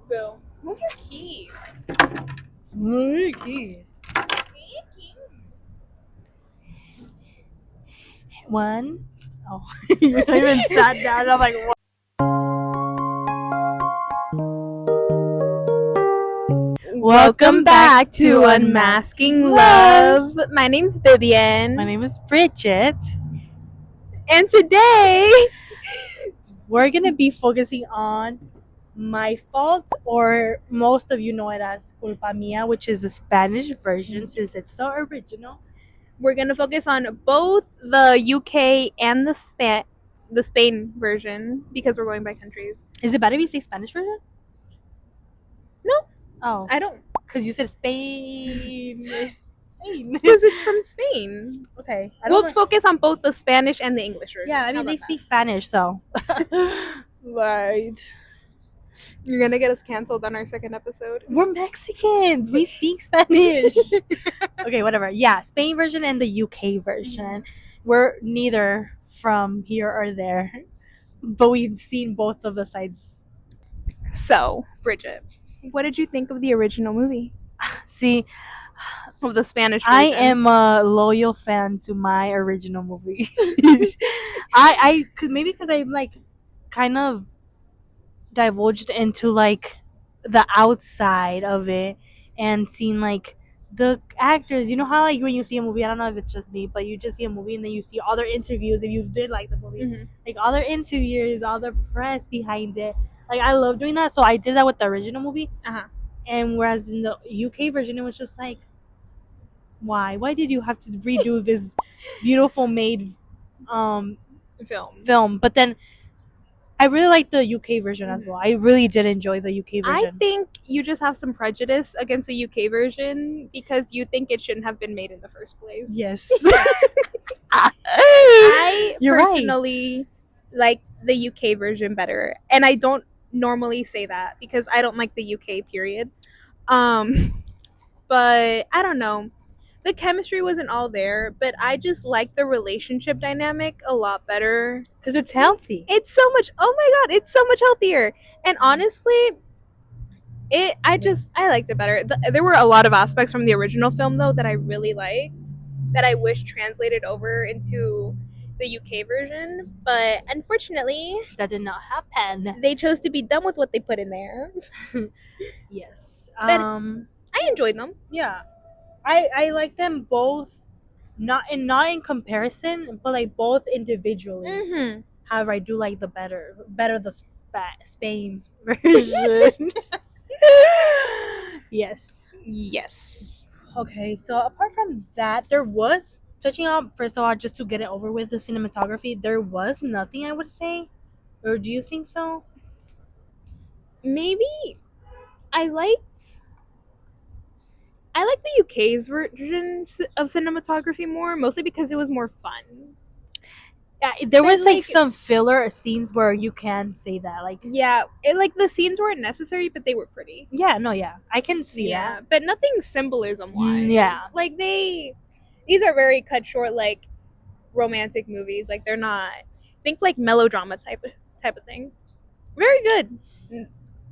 Bill, move your keys. One. Oh, you haven't even sat down. I'm like, what? Welcome back to Unmasking Love. My name's Bibian. My name is Bridget. And today We're gonna be focusing on My Fault, or most of you know it as Culpa Mía, which is the Spanish version since it's the original. we're gonna focus on both the UK and the Spain version because we're going by countries. Is it better if you say Spanish version? No, Oh, I don't, because you said Spain. Spain. because it's from Spain. Okay. We'll focus on both the Spanish and the English version. Yeah, I How mean, they about speak that? Spanish, so. Right. You're gonna get us canceled on our second episode. We're Mexicans. We speak Spanish. Okay, whatever. Yeah, Spain version and the UK version. We're neither from here or there, but we've seen both of the sides. So, Bridget, what did you think of the original movie? See, Of the Spanish version? I am a loyal fan to my original movie. I could maybe because I'm like kind of divulged into like the outside of it and seen like the actors. You know how like when you see a movie, I don't know if it's just me, but you just see a movie and then you see other interviews if you did like the movie, like other interviews, all the press behind it. Like I love doing that, so I did that with the original movie. And whereas in the UK version, it was just like, why did you have to redo this beautiful made film? But then I really like the UK version as well. I really did enjoy the UK version. I think you just have some prejudice against the UK version because you think it shouldn't have been made in the first place. Yes. I You're personally liked the UK version better. And I don't normally say that because I don't like the UK period. But I don't know. The chemistry wasn't all there, but I just like the relationship dynamic a lot better because it's healthy. It's so much. Oh my god, it's so much healthier. And honestly, I liked it better. There were a lot of aspects from the original film though that I really liked that I wish translated over into the UK version, but unfortunately, that did not happen. They chose to be done with what they put in there. Yes. But I enjoyed them. Yeah. I like them both, not in comparison, but like both individually. However, I do like the better the Spain version. Yes. Okay, so apart from that, there was, touching on, first of all, just to get it over with, the cinematography, there was nothing, I would say. Or do you think so? Maybe I liked the UK's version of cinematography more, mostly because it was more fun. Yeah, there was like some filler scenes where you can say that, like, yeah, like the scenes weren't necessary, but they were pretty. Yeah, no, yeah, I can see that, but nothing symbolism wise. Yeah, like these are very cut short, like romantic movies. Like they're not, think like melodrama type of thing. Very good.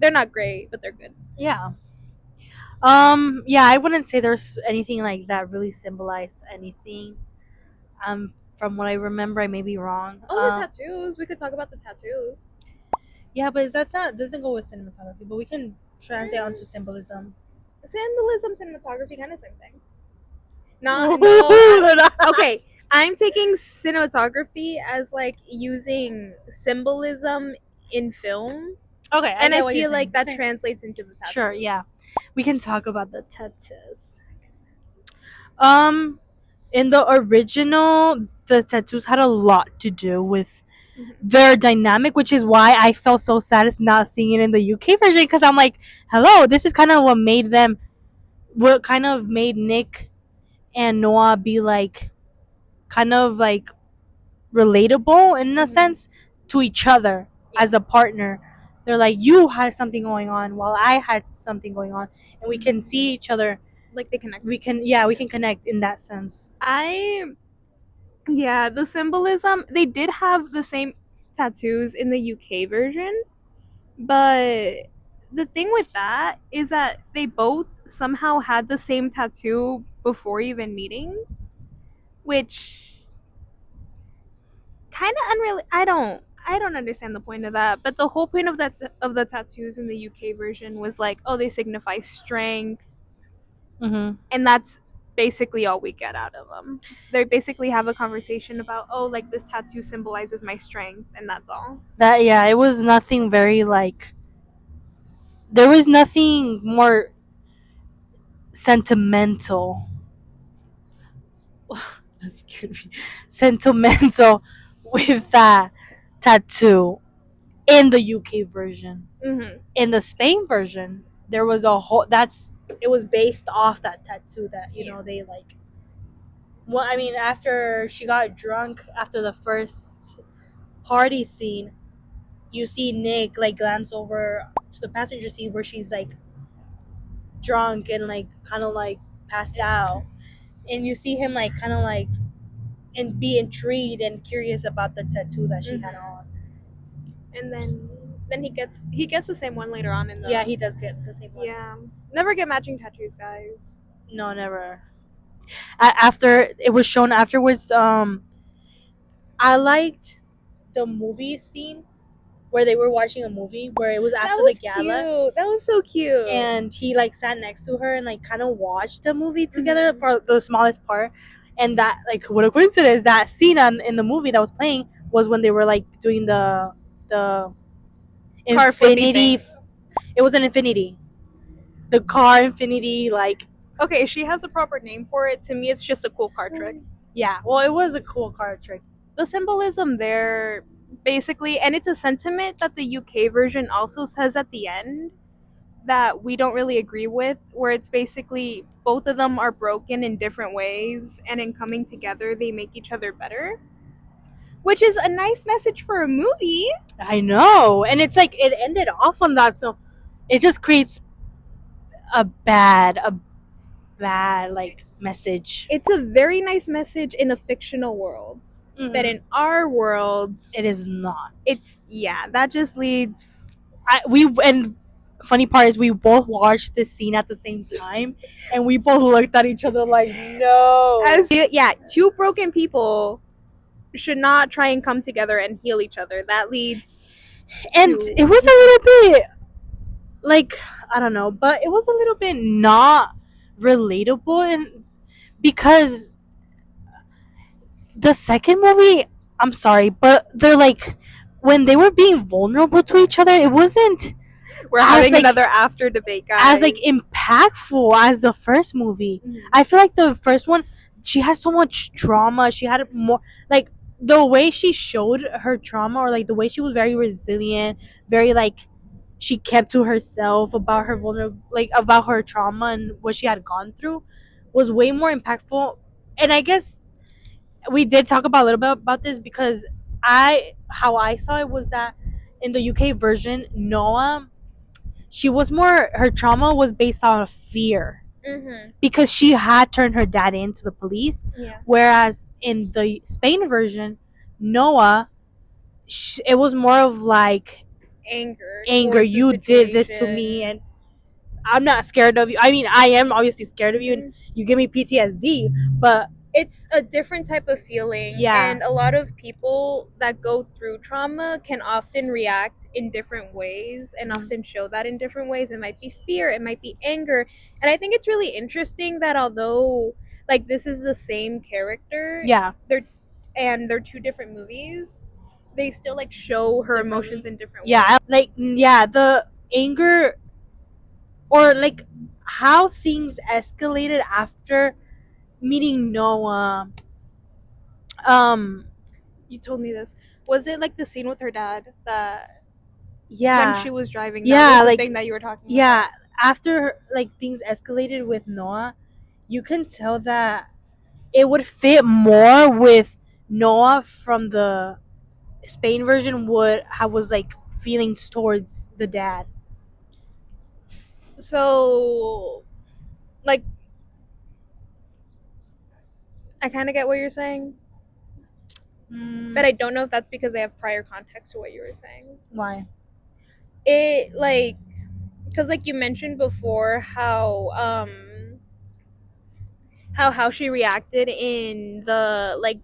They're not great, but they're good. Yeah. Yeah, I wouldn't say there's anything like that really symbolized anything. From what I remember, I may be wrong. The tattoos. We could talk about the tattoos. Yeah, but doesn't go with cinematography. But we can translate onto symbolism. Cinematography, kind of same thing. No. Okay, I'm taking cinematography as like using symbolism in film. Okay, and I feel like that translates into the tattoos. Sure, yeah. We can talk about the tattoos. In the original, the tattoos had a lot to do with their dynamic, which is why I felt so sad as not seeing it in the UK version, because I'm like, hello, this is kind of what kind of made Nick and Noah be like, kind of like relatable in a sense to each other as a partner. They're like, you had something going on while I had something going on, and we can see each other. Like they connect. We can connect in that sense. The symbolism, they did have the same tattoos in the UK version, but the thing with that is that they both somehow had the same tattoo before even meeting, which kind of unreal. I don't understand the point of that. But the whole point of the tattoos in the UK version was like, oh, they signify strength, Mm-hmm. and that's basically all we get out of them. They basically have a conversation about, oh, like this tattoo symbolizes my strength, and that's all. That, yeah, it was nothing very like. There was nothing more sentimental. That scared me. Sentimental with that tattoo in the UK version. Mm-hmm. In the Spain version, there was a whole. That's it was based off that tattoo that Yeah. they like. Well, I mean, after she got drunk after the first party scene, you see Nick like glance over to the passenger seat where she's like drunk and like kind of like passed out, and you see him like kind of like and be intrigued and curious about the tattoo that she had Mm-hmm. on. And then he gets the same one later on in the. Yeah, he does get the same one. Yeah. Never get matching tattoos, guys. No, never. After it was shown afterwards, I liked the movie scene where they were watching a movie where it was That after the was gala, cute. That was so cute. and he like sat next to her and like kind of watched the movie together Mhm. for the smallest part. And that, like, what a coincidence, that scene in the movie that was playing was when they were like doing the Car flippy infinity. thing. It was an infinity, the car infinity, like, Okay, she has a proper name for it. To me, it's just a cool card trick. yeah. Well, it was a cool card trick. The symbolism there, basically, and it's a sentiment that the UK version also says at the end that we don't really agree with, where it's basically both of them are broken in different ways, and in coming together, they make each other better. Which is a nice message for a movie. I know, and it's like it ended off on that, so it just creates a bad like message. It's a very nice message in a fictional world. Mhm. But in our world, It is not. it's, yeah, that just leads. And funny part is we both watched this scene at the same time, and we both looked at each other like, no. Yeah, two broken people should not try and come together and heal each other. That leads And to. it was a little bit like, I don't know, but it was a little bit not relatable, and because the second movie, I'm sorry, but they're like, when they were being vulnerable to each other, it wasn't We're as having like another after debate, guys. as like impactful as the first movie. Mhm. I feel like the first one, she had so much trauma. She had more, like, the way she showed her trauma, or like the way she was very resilient, very like she kept to herself about her like about her trauma and what she had gone through, was way more impactful. And I guess we did talk about a little bit about this, because how I saw it was that in the UK version, Noah, she was more, her trauma was based on fear, Mhm. because she had turned her dad into the police, Yeah. whereas in the Spain version, Noah, it was more of like Anger. anger. Towards the You did this to situation. me, and I'm not scared of you. I mean, I am obviously scared of you, and you give me PTSD, but It's a different type of feeling. Yeah. And a lot of people that go through trauma can often react in different ways and often show that in different ways. It might be fear, it might be anger. And I think it's really interesting that although like this is the same character, yeah, they're two different movies, they still like show her emotions in different ways. yeah, like, yeah, the anger, or like how things escalated after meeting Noah. You told me this. Was it like the scene with her dad that Yeah, when she was driving, that yeah, was the like, thing that you were talking yeah, about? after like things escalated with Noah, you can tell that it would fit more with Noah from the Spain version, would I was like feelings towards the dad. So, like, I kind of get what you're saying, but I don't know if that's because I have prior context to what you were saying. Why? It, like, because like you mentioned before how she reacted in the like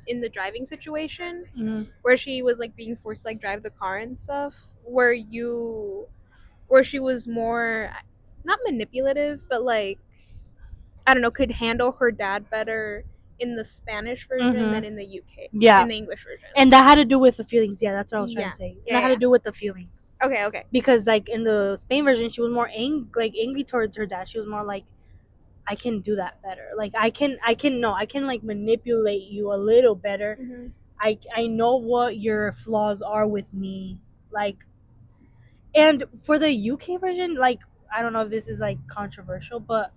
in the driving situation Mm-hmm. where she was like being forced to like drive the car and stuff, where she was more not manipulative but like I don't know, could handle her dad better in the Spanish version than Mm-hmm. in the UK, Yeah, in the English version. and that had to do with the feelings. Yeah, that's what I was trying Yeah, to say. That yeah, had to yeah. do with the feelings Okay, okay. because like in the Spain version, she was more angry towards her dad. She was more like, I can do that better. Like I can like manipulate you a little better. Mm-hmm. I know what your flaws are with me. Like, and for the UK version, like I don't know if this is like controversial, but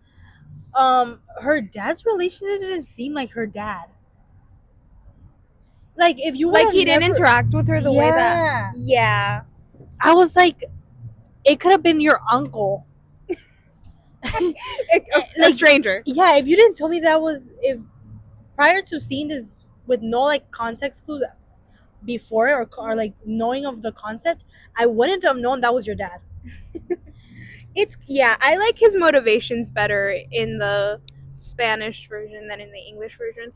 her dad's relationship didn't seem like her dad. Like if you would Like have he didn't never, interact with her the way that. yeah, Yeah. I was like, it could have been your uncle. A Like, stranger. yeah, if you didn't tell me that was if prior to seeing this with no like context clues before or like knowing of the concept, I wouldn't have known that was your dad. It's yeah, I like his motivations better in the Spanish version than in the English version.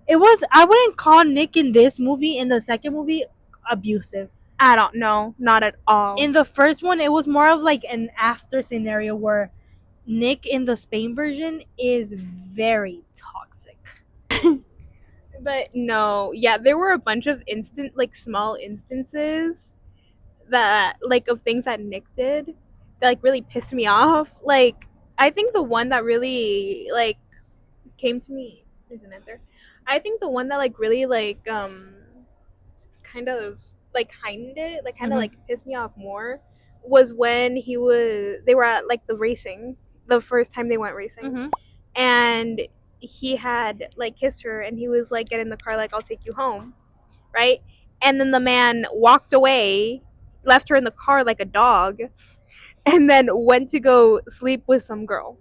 It was I wouldn't call Nick in this movie in the second movie abusive. I don't know, not at all. In the first one, it was more of like an after scenario where Nick in the Spain version is very toxic. But no, yeah, there were a bunch of instant like small instances that like of things that Nick did that like really pissed me off. Like I think the one that really like came to me there's an answer. I think the one that like really like kind of like heightened it, like kind of Mm-hmm. like pissed me off more was when they were at like the racing, the first time they went racing, Mm-hmm. and he had like kissed her and he was like get in the car like I'll take you home, right? And then the man walked away, left her in the car like a dog, and then went to go sleep with some girl,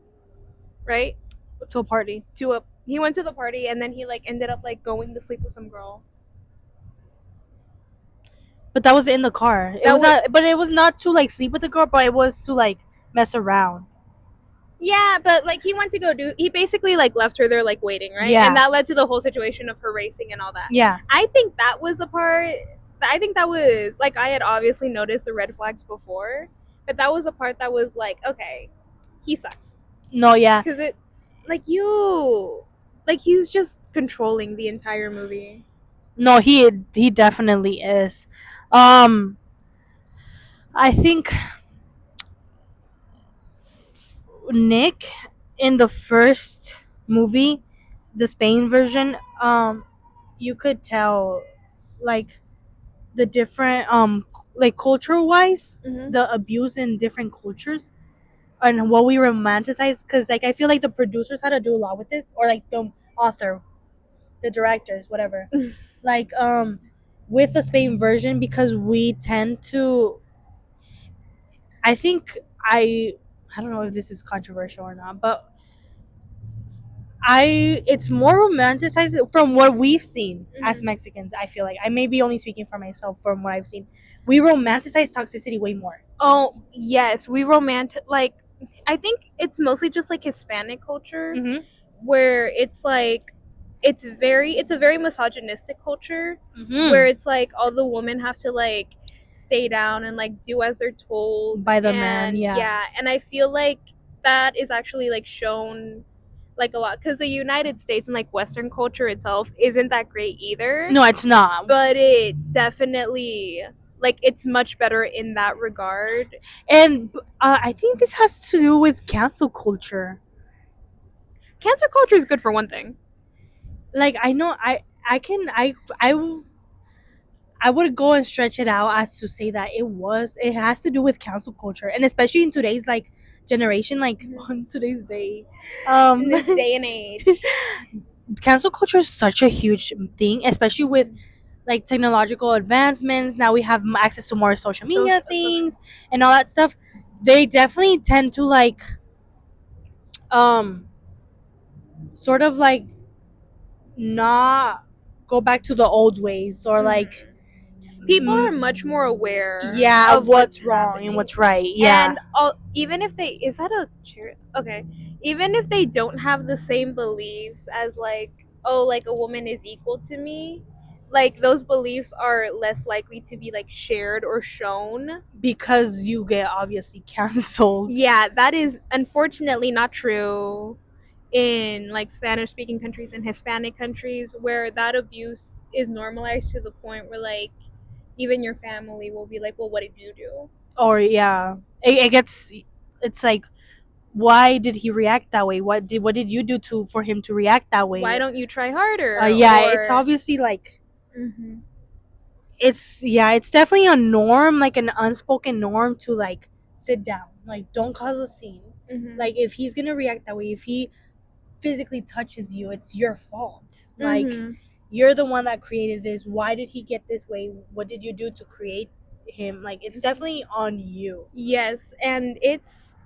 right? To a party. To a he went to the party and then he like ended up like going to sleep with some girl. But that was in the car. It That was was not, but it was not to like sleep with the girl, but it was to like mess around. yeah, but like he went to go do he basically like left her there like waiting, right? Yeah. And that led to the whole situation of her racing and all that. Yeah. I think that was a part I think that was like I had obviously noticed the red flags before, but that was a part that was like, okay, he sucks. No, yeah. Cuz it like you like he's just controlling the entire movie. No, he definitely is. Um I think Nick in the first movie, the Spain version, you could tell like the different like culture wise, Mm-hmm. the abuse in different cultures and what we romanticize because like I feel like the producers had to do a lot with this or like the author, the directors, whatever. Like with the Spain version because we tend to I think I don't know if this is controversial or not, but it's more romanticized from what we've seen as Mm-hmm. Mexicans. I feel like I may be only speaking for myself from what I've seen. We romanticize toxicity way more. Oh yes, we romantic like I think it's mostly just like Hispanic culture Mm-hmm. where it's like it's a very misogynistic culture where Mm-hmm. it's like all the women have to like stay down and like do as they're told By the man, and yeah. yeah, and I feel like that is actually like shown like a lot because the United States and like Western culture itself isn't that great either, No, it's not. but it definitely like it's much better in that regard. And I think this has to do with cancel culture. Cancer culture is good for one thing. Like I know I can I would go and stretch it out as to say that it has to do with cancel culture and especially in today's like generation like on today's day In um this day and age. cancel culture is such a huge thing especially with like technological advancements now we have access to more social media Social. things and all that stuff they definitely tend to like um sort of like not go back to the old ways or like people are much more aware yeah, of of what's what's wrong and happening. what's right. Yeah. And even if they is that a chair? Okay, even if they don't have the same beliefs as like, oh, like a woman is equal to me, like those beliefs are less likely to be like shared or shown. Because you get obviously canceled. Yeah, that is unfortunately not true in like Spanish speaking countries and Hispanic countries, where that abuse is normalized to the point where like even your family will be like, well, what did you do? Or yeah, it gets. It's like, why did he react that way? What did you do to for him to react that Why way? don't you try harder? Yeah, it's Or obviously like mm-hmm, it's definitely a norm, like an unspoken norm to like sit down, like don't cause a scene. mm-hmm, Like if he's gonna react that way, if he physically touches you, it's your fault. Like mm-hmm, you're the one that created this. Why did he get this way? What did you do to create him? Like it's definitely on you. yes, and it's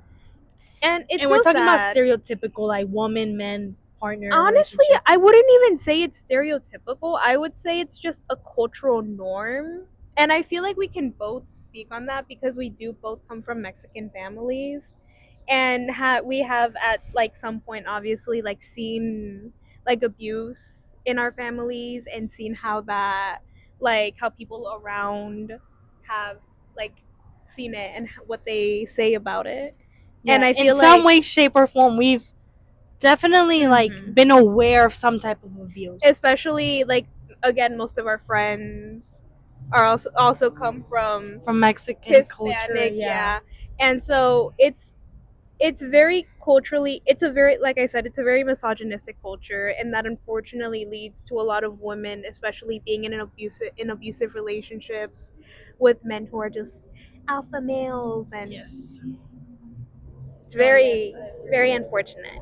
And we're so talking about sad. stereotypical like woman man partner Honestly, relationship. I wouldn't even say it's stereotypical. I would say it's just a cultural norm. And I feel like we can both speak on that because we do both come from Mexican families and we have at like some point obviously like seen like abuse in our families and seen how that like how people around have like seen it and what they say about it. And Yeah, I in feel some like way, shape, or form, we've definitely like mhm, been aware of some type of abuse especially like again most of our friends are also come from from Mexican culture. Hispanic, Yeah, yeah. And so it's very culturally, it's a very, like I said, it's a very misogynistic culture, and that unfortunately leads to a lot of women especially being in abusive relationships with men who are just alpha males, and yes. it's No, yes. very very unfortunate.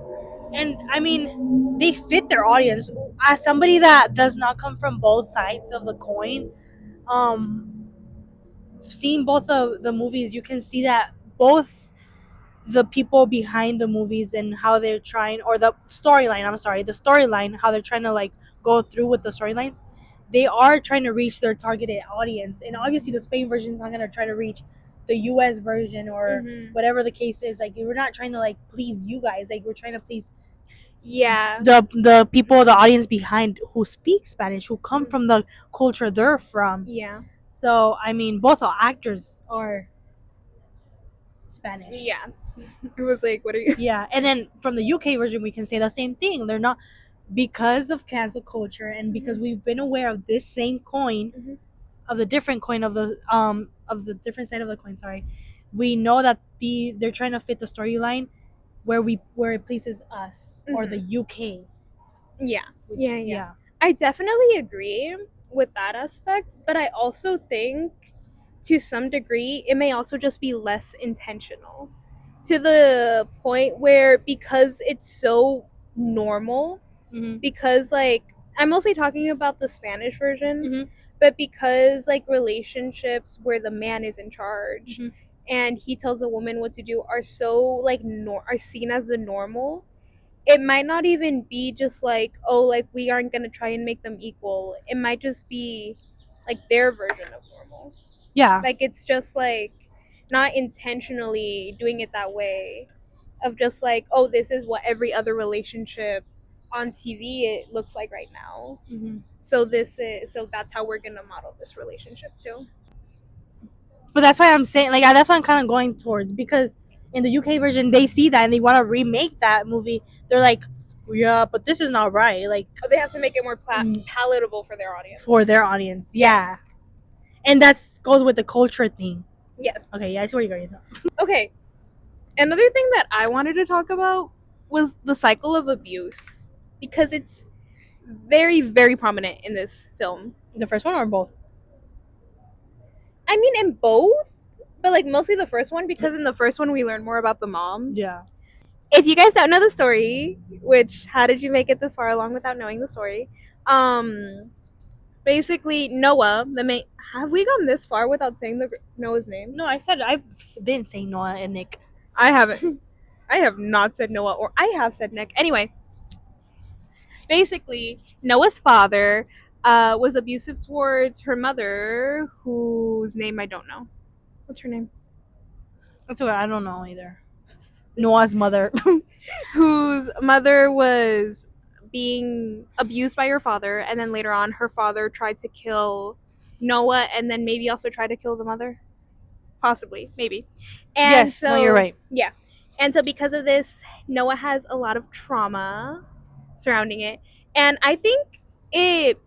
And I mean, they fit their audience. As somebody that does not come from both sides of the coin, um, seeing both of the movies, you can see that both the people behind the movies and how they're trying, or the storyline, I'm sorry, the storyline, how they're trying to like go through with the storylines, they are trying to reach their targeted audience. And obviously the Spain version is not going to try to reach the US version or Hmm. whatever the case is. Like we're not trying to like please you guys, like we're trying to please Yeah. the people, the audience behind who speak Spanish, who come Mhm. from the culture they're from. Yeah. So I mean, both actors are Spanish. Yeah. It was like, what are you? Yeah, and then from the UK version, we can say the same thing. They're not, because of cancel culture and because we've been aware of this same coin, Hmm. of the different coin of the different side of the coin. Sorry, we know that they're trying to fit the storyline where it pleases us or the Hmm. UK, Yeah. which Yeah. yeah. I definitely agree with that aspect, but I also think to some degree it may also just be less intentional to the point where because it's so normal, Mm-hmm. because like I'm mostly talking about the Spanish version, Mm-hmm. but because like relationships where the man is in charge Mm-hmm. and he tells a woman what to do are so like are seen as the normal, it might not even be just like, oh, like we aren't gonna try and make them equal. It might just be like their version of normal. Yeah. Like it's just like not intentionally doing it that way, of just like, oh, this is what every other relationship on TV it looks like right now. Mm-hmm. So that's how we're gonna model this relationship too. But that's why I'm saying, like, that's what I'm kind of going towards, because in the UK version they see that and they want to remake that movie. They're like, yeah, but this is not right. Like, But they have to make it more palatable for their audience. for their audience, yeah. Yes. And that goes with the culture thing. Yes. Okay, yeah, I see where you're going. Okay. Another thing that I wanted to talk about was the cycle of abuse, because it's very very prominent in this film. The first one or both? I mean, in both, but like mostly the first one, because in the first one we learn more about the mom. Yeah. If you guys don't know the story, which how did you make it this far along without knowing the story? Um, basically Noah, the main. Have we gone this far without saying the Noah's name? No, I said I've been saying Noah and Nick. I haven't. I have not said Noah, or I have said Nick. Anyway, basically Noah's father was abusive towards her mother, whose name I don't know. What's her name? That's okay. I don't know either. Noah's mother. Whose mother was being abused by her father, and then later on, her father tried to kill Noah, and then maybe also tried to kill the mother, possibly, maybe. And Yes. No, you're so, right. yeah, and so because of this, Noah has a lot of trauma surrounding it, and I think it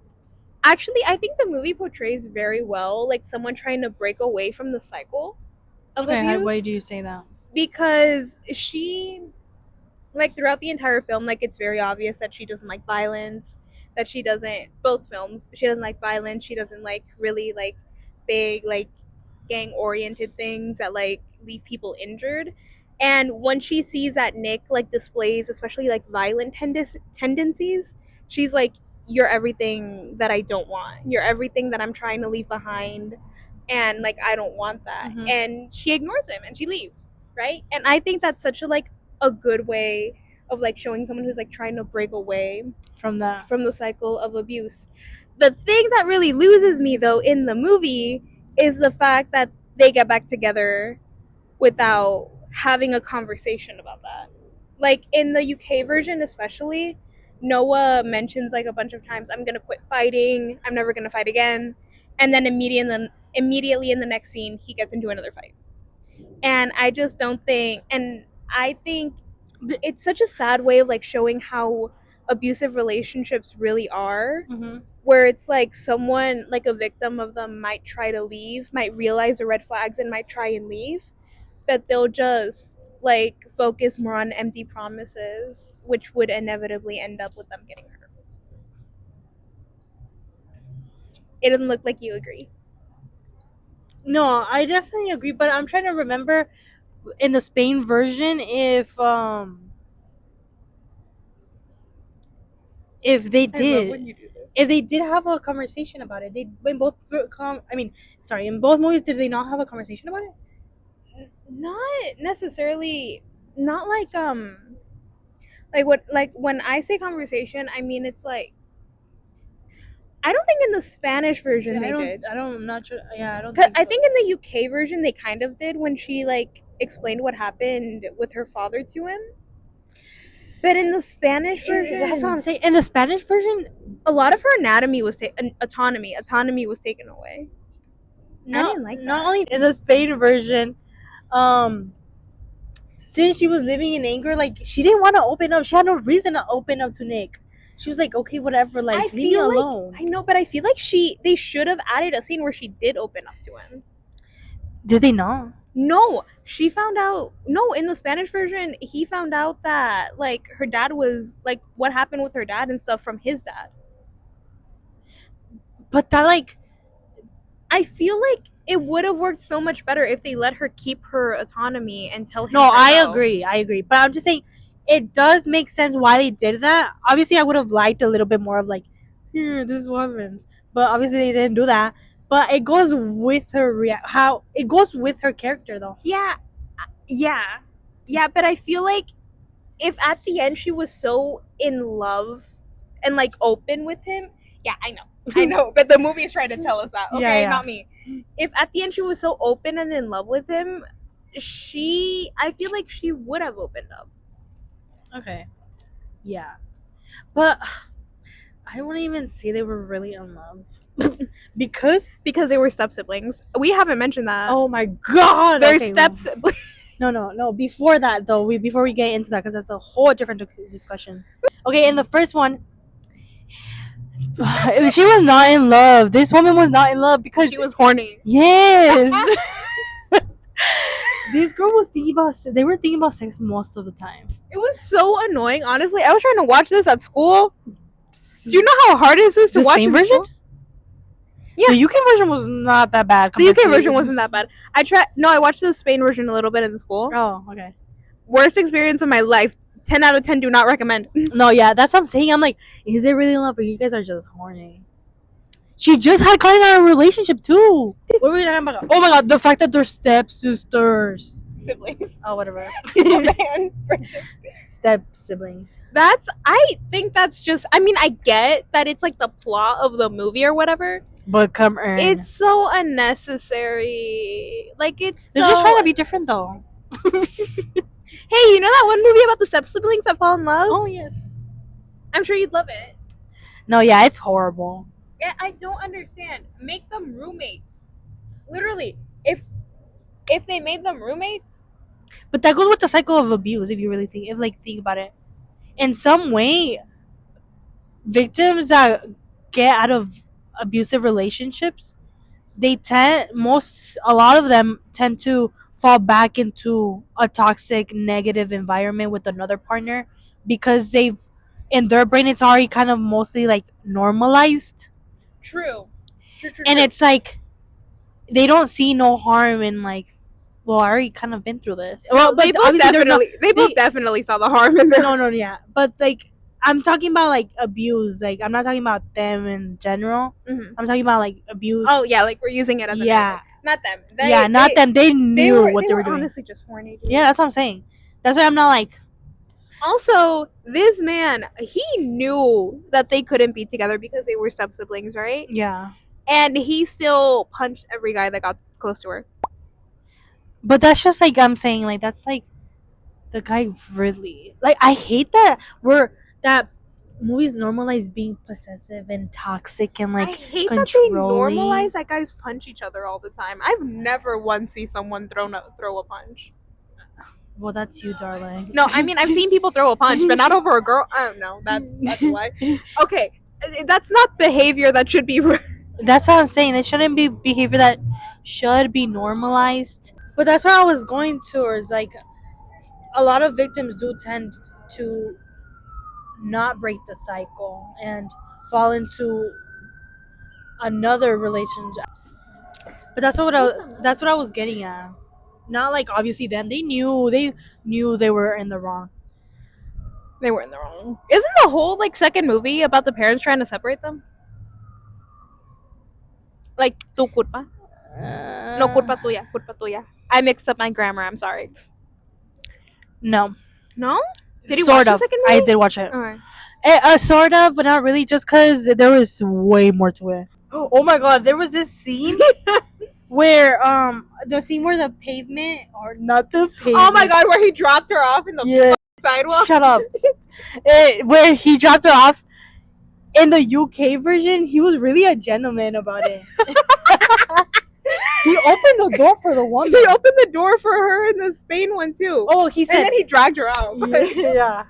actually, I think the movie portrays very well like someone trying to break away from the cycle of Okay. Why abuse, do you say that? because she, like, throughout the entire film, like, it's very obvious that she doesn't like violence, that she doesn't, both films, she doesn't like violence, she doesn't like really like big like gang oriented things that like leave people injured. And when she sees that Nick like displays especially like violent tendencies, she's like, you're everything that I don't want, you're everything that I'm trying to leave behind, and like I don't want that. Mhm. And she ignores him and she leaves, right? And I think that's such a good way of like showing someone who's like trying to break away From that. from the cycle of abuse. The thing that really loses me though in the movie is the fact that they get back together without having a conversation about that. Like in the UK version especially, Noah mentions like a bunch of times, I'm gonna quit fighting, I'm never gonna fight again, and then immediately in the next scene he gets into another fight. And I just don't think, and I think it's such a sad way of like showing how abusive relationships really are, Mhm. where it's like someone like a victim of them might try to leave, might realize the red flags and might try and leave, but they'll just like focus more on empty promises, which would inevitably end up with them getting hurt. It doesn't look like you agree. No, I definitely agree, but I'm trying to remember in the Spain version if they I love did when you do this. if they did have a conversation about it. They in both sorry, in both movies did they not have a conversation about it? Not necessarily, not like what, like when I say conversation, I mean it's like, I don't think in the Spanish version they did. I'm not sure. Yeah, I don't 'Cause think I so. think in the UK version they kind of did when she like explained what happened with her father to him. But in the Spanish That's what I'm version, saying. In the Spanish version, a lot of her anatomy was autonomy was taken away. I not didn't like not that. only in the Spain version, um, since she was living in anger, like she didn't want to open up. She had no reason to open up to Nick. She was like, okay, whatever, I like leave me feel like, alone. I know, but I feel like they should have added a scene where she did open up to him. Did they not? No, she found out. No, in the Spanish version, he found out that like her dad was like what happened with her dad and stuff from his dad. But that like I feel like it would have worked so much better if they let her keep her autonomy and tell him no, herself. I agree. But I'm just saying it does make sense why they did that. Obviously, I would have liked a little bit more of like, here, this is what happened. But obviously, they didn't do that. But it goes with her how it goes with her character though. Yeah, yeah, yeah. But I feel like if at the end she was so in love and like open with him, yeah, I know. But the movie is trying to tell us that, Yeah, okay, yeah. not me. If at the end she was so open and in love with him, I feel like she would have opened up. Okay. Yeah. But I wouldn't even say they were really in love. because Because they were step siblings. We haven't mentioned that. oh my god, They're okay, step siblings. no. Before that though, before we get into that, because that's a whole different discussion. Okay, in the first one, she was not in love. This woman was not in love because She was horny. yes, this girl was thinking about. They were thinking about sex most of the time. It was so annoying, honestly. I was trying to watch this at school. Do you know how hard it is to The watch Spain in version? school? Yeah. The UK version was not that bad. The UK compared to version wasn't that bad. I watched the Spain version a little bit in school. Oh, okay. Worst experience of my life. 10 out of 10 do not recommend. No, yeah, that's what I'm saying. I'm like, is it really in love? Or you guys are just horny. She just had kind of a relationship too. What were we talking about? Oh my god, the fact that they're stepsisters. siblings. Oh, whatever. Culpa and Bridget. Step siblings. I think that's just. I mean, I get that it's like the plot of the movie or whatever. But come earn. It's so unnecessary. Like it's. They're so just trying to be different, though. Hey, you know that one movie about the step siblings that fall in love? Oh yes. I'm sure you'd love it. No, yeah, it's horrible. Yeah, I don't understand. Make them roommates. Literally, if they made them roommates, But that goes with the cycle of abuse. If you really think about it, in some way, victims that get out of abusive relationships, a lot of them tend to fall back into a toxic, negative environment with another partner because they've in their brain it's already kind of mostly like normalized. true. And it's like they don't see no harm in like, well, I already kind of been through this. Well, but they both definitely saw the harm in their. No, yeah, but like I'm talking about like abuse. Like I'm not talking about them in general. Mhm. I'm talking about like abuse. Oh yeah, like we're using it as yeah, not them. not them. They knew what they were doing. Honestly, just horny. Dude. Yeah, that's what I'm saying. That's why I'm not like. Also, this man, he knew that they couldn't be together because they were step siblings, right? Yeah. And he still punched every guy that got close to her. But that's just like I'm saying, like that's like the guy really like I hate that movies normalize being possessive and toxic and like I hate controlling. that they normalize that guys punch each other all the time. I've never once seen someone throw a punch. Well, that's you, darling. No, I mean I've seen people throw a punch, but not over a girl. I don't know. That's why. Okay, that's not behavior that should be. That's what I'm saying. It shouldn't be behavior that should be normalized. But that's what I was going towards. Like, a lot of victims do tend to not break the cycle and fall into another relationship. But that's what I was getting at. Not like obviously them. They knew they were in the wrong. They were in the wrong. Isn't the whole like second movie about the parents trying to separate them? Like tu culpa. No, culpa tuya. I mixed up my grammar. I'm sorry. No. No? Did you sort watch of. the second movie? I did watch it. Okay. Sort of, but not really. Just because there was way more to it. Oh my god, there was this scene where the scene where the pavement or not the pavement. Oh my god, where he dropped her off in the sidewalk. Shut up. Where he dropped her off. In the UK version, he was really a gentleman about it. He opened the door for the woman. He opened the door for her in the Spain one too. Oh, he said. And then he dragged her out. Yeah.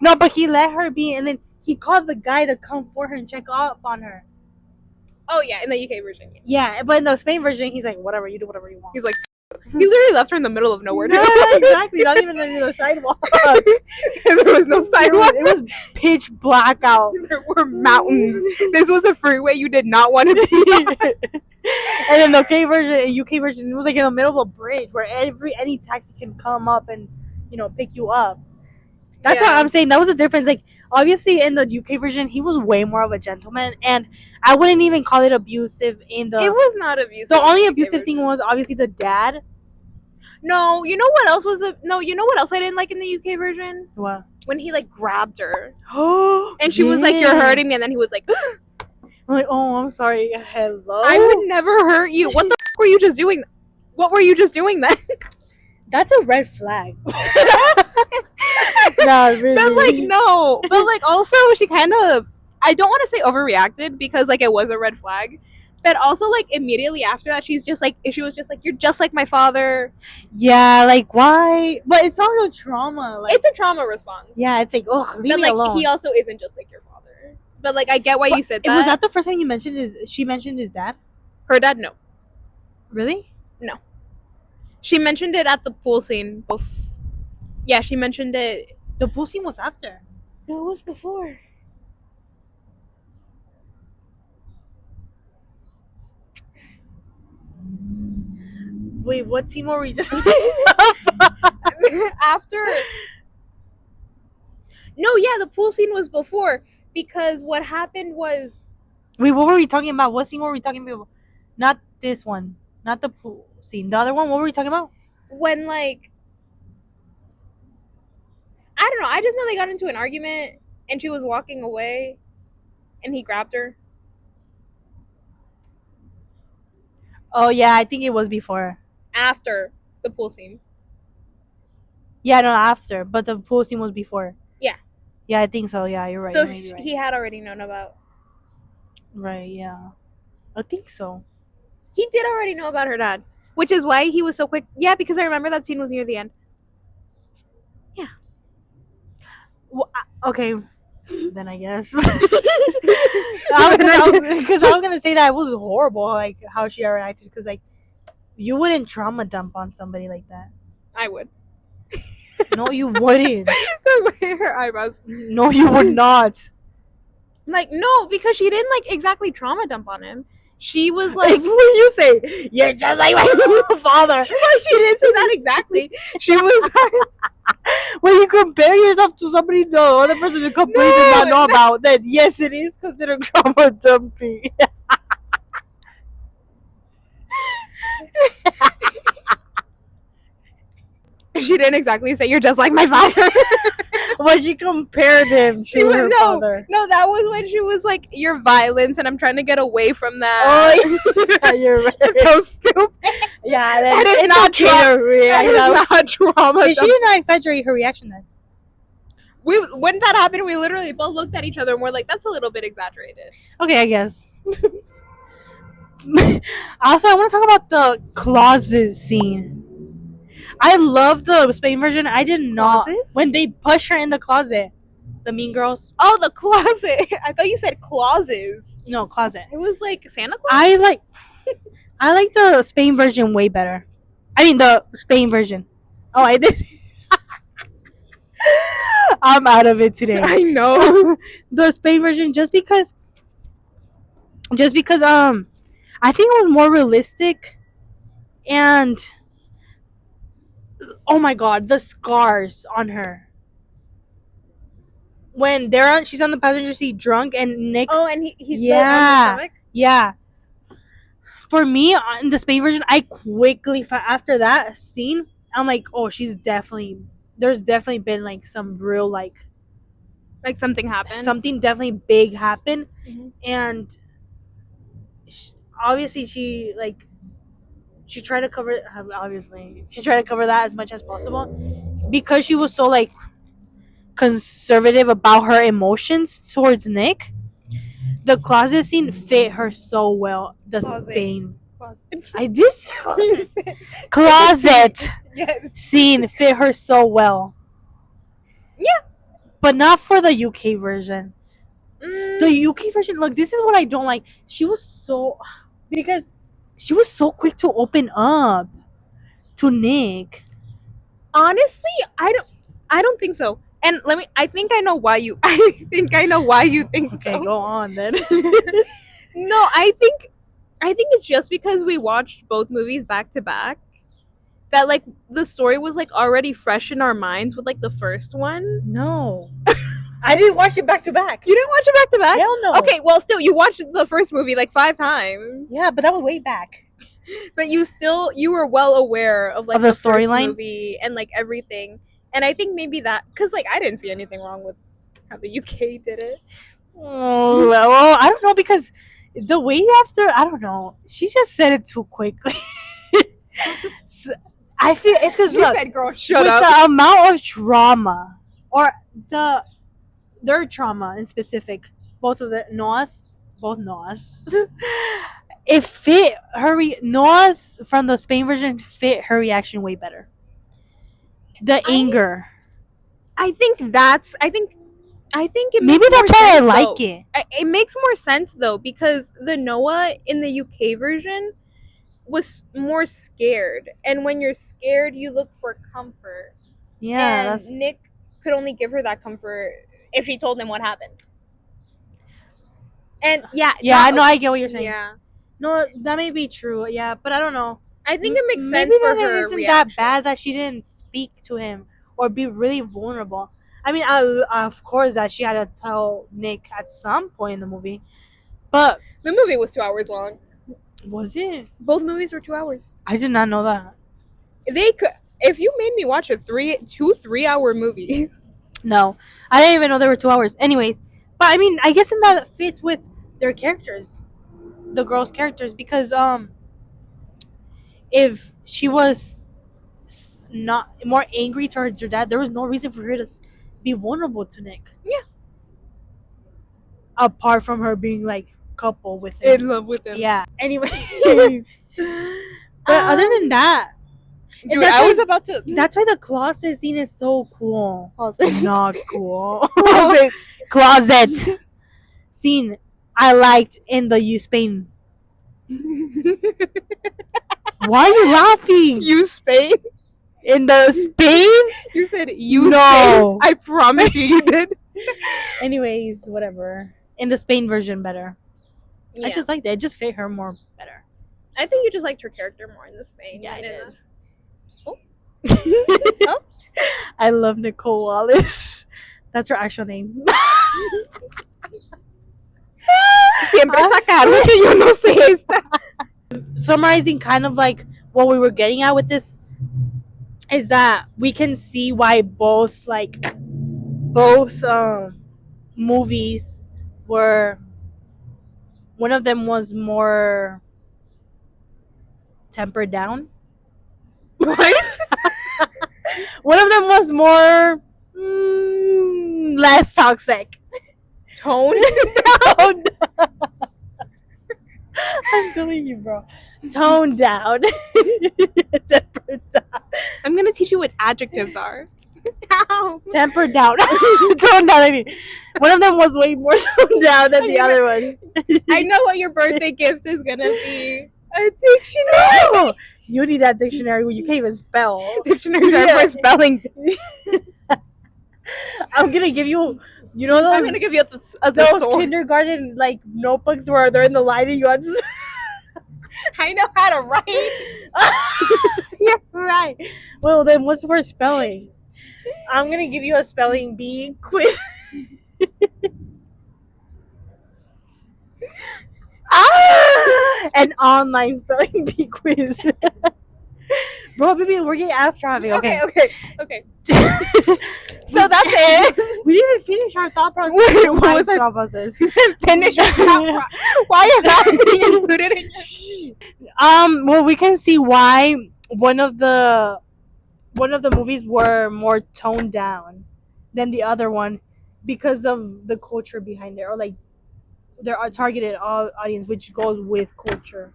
No, but he let her be, and then he called the guy to come for her and check up on her. Oh yeah, in the UK version. Yeah, but in the Spain version, he's like, whatever, you do whatever you want. He's like, he literally left her in the middle of nowhere. Yeah, exactly. Not even in the sidewalk. There was no sidewalk. It was pitch black out. There were mountains. This was a freeway you did not want to be on. And in the UK version, it was like in the middle of a bridge where any taxi can come up and pick you up. That's what I'm saying. That was the difference. Like obviously in the UK version, he was way more of a gentleman, and I wouldn't even call it abusive in the. It was not abusive. The only abusive thing was obviously the dad. No, you know what else you know what else I didn't like in the UK version? What? When he like grabbed her. Oh. And she was like, "You're hurting me," and then he was like. I'm like, oh, I'm sorry. Hello. I would never hurt you. What the were you just doing? What were you just doing then? That's a red flag. Nah, really. But like no. But like also she kind of I don't want to say overreacted because like it was a red flag. But also like immediately after that she was just like you're just like my father. Yeah, like why? But it's also trauma. Like, it's a trauma response. Yeah, it's like leave me alone. He also isn't just like your father. But like I get why you said that. Was that the first time she mentioned his dad? Her dad, no. Really? No. She mentioned it at the pool scene. Yeah, she mentioned it. The pool scene was after. No, it was before. Wait, what scene were we just after? No, yeah, the pool scene was before because what happened was. Wait, what were we talking about? What scene were we talking about? Not this one. Not the pool scene. The other one. What were we talking about? When like I just know they got into an argument and she was walking away and he grabbed her. Oh yeah, I think it was before. After the pool scene. Yeah, no, after, but the pool scene was before. Yeah. Yeah, I think so. Yeah, you're right. So You may be right. he had already known about. Right. Yeah, I think so. He did already know about her dad, which is why he was so quick. Yeah, because I remember that scene was near the end. Yeah. Well, okay, then I guess. Because I was gonna say that it was horrible, like how she reacted. Because like you wouldn't trauma dump on somebody like that. I would. No, you wouldn't. The way her eyebrows. No, you would not. Like, no, because she didn't like exactly trauma dump on him. She was like, What do you say? You're just like my father. Well, she didn't say that exactly. She was like, when you compare yourself to somebody the other person you completely does not know about, then yes, it is considered trauma dumping. she didn't exactly say you're just like my father. When she compared him to her father. No, that was when she was like, "You're violence," and I'm trying to get away from that. Oh, yeah, you're right. So stupid. Yeah, that is not trauma. She did not exaggerate her reaction then. When that happened, we literally both looked at each other and we're like, "That's a little bit exaggerated." Okay, I guess. Also, I want to talk about the closet scene. I love the Spain version. I did not Closets? when they push her in the closet. The Mean Girls. Oh, the closet. I thought you said clauses. No, closet. It was like Santa Claus. I like the Spain version way better. I mean the Spain version. Oh, I did. I'm out of it today. I know. The Spain version just because I think it was more realistic and oh my god, the scars on her. When she's on the passenger seat drunk and Nick. Oh, and he's yeah, on the stomach. Yeah. For me, in the Spain version, I quickly after that scene, I'm like, oh, there's definitely been like some real like something happened. Something definitely big happened, Mhm. and obviously she tried to cover. Obviously, she tried to cover that as much as possible because she was so like conservative about her emotions towards Nick. The closet scene fit her so well. The Spain. Closet. I did say closet Yes. scene fit her so well. Yeah. But not for the UK version. Mm. The UK version, look, this is what I don't like. She was so quick to open up to Nick. Honestly, I don't think so. And I think I know why you think Okay, so. go on then. No, I think it's just because we watched both movies back to back that like the story was like already fresh in our minds with like the first one. No. I didn't watch it back to back. You didn't watch it back to back? Hell no. Okay, well still you watched the first movie like 5 times. Yeah, but that was way back. But you were well aware of like of the first storyline movie and like everything. And I think maybe that cuz like I didn't see anything wrong with how the UK did it. Oh, well, I don't know because the way after, I don't know. She just said it too quickly. So, I feel it's because You said, girl, shut with up. the amount of trauma or their trauma in specific, both Noah's, it fit her. Noah's from the Spain version fit her reaction way better. The anger. I think it Maybe makes that's more why I sense, like though. it. It makes more sense though because the Noah in the UK version was more scared, and when you're scared, you look for comfort. Yeah, and Nick could only give her that comfort if she told him what happened. And yeah, I know, I get what you're saying. Yeah, no, that may be true. Yeah, but I don't know. I think it makes Maybe sense for that her isn't reaction. that bad that she didn't speak to him or be really vulnerable. I mean, of course that she had to tell Nick at some point in the movie, but The movie was 2 hours long. was it? Both movies were 2 hours. I did not know that. They could. If you made me watch 2 3-hour movies, No, I didn't even know there were 2 hours. Anyways, but I mean, I guess in that fits with their characters, the girls' characters, because if she was not more angry towards her dad, there was no reason for her to be vulnerable to Nick. Yeah. Apart from her being like couple with him. In love with him. Yeah. Anyways, but other than that, dude, I was about to. That's why the closet scene is so cool. Closet. Not cool. Closet. Closet scene I liked in the U Spain. Why are you laughing? You Spain? In the Spain? You said you No. Spain. I promise you did. Anyways, whatever. In the Spain version better. Yeah. I just liked it. It just fit her more better. I think you just liked her character more in the Spain. Yeah, I than in did. the- Oh. I love Nicole Wallace. That's her actual name. Siempre saca algo que yo no sé esta. Summarizing kind of like what we were getting at with this is that we can see why both movies were, one of them was more tempered down. What? One of them was more less toxic. Toned down. I'm telling you, bro. Toned down. Tempered down. I'm gonna teach you what adjectives are. How? Tempered down. Toned down, I mean. One of them was way more toned down than the other one. I know what your birthday gift is gonna be. A dictionary. No! You need that dictionary when you can't even spell. Dictionaries are for spelling. I'm gonna give you, you know those, I'm gonna give you a those sword. kindergarten like notebooks where they're in the line and you have to... I know how to write. You're right. Well, then what's for spelling? I'm gonna give you a spelling bee quiz. An online spelling bee quiz. Bro, baby, we're getting off traffic. Okay. So that's it. We didn't even finish our thought process. Wait, what was our thought process? finish? Why is that being included in your... Well, we can see why one of the movies were more toned down than the other one because of the culture behind it, or like their targeted audience, which goes with culture.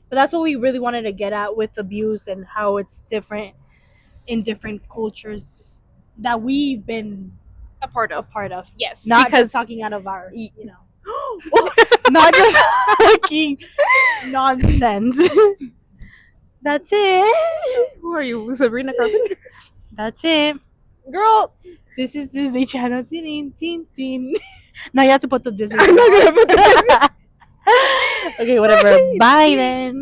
But that's what we really wanted to get at with abuse and how it's different in different cultures that we've been a part of. Yes, not because just talking out of our, not just talking nonsense. That's it. Who are you, Sabrina Carpenter? That's it. Girl, this is Disney Channel. Now you have to put the Disney. I'm not gonna put the Okay, whatever. Bye then.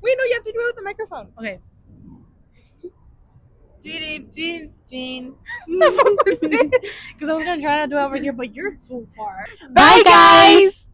Wait, no, you have to do it with the microphone. Okay. The fuck was that? Because I was gonna try to do it over here, but you're too far. Bye, guys.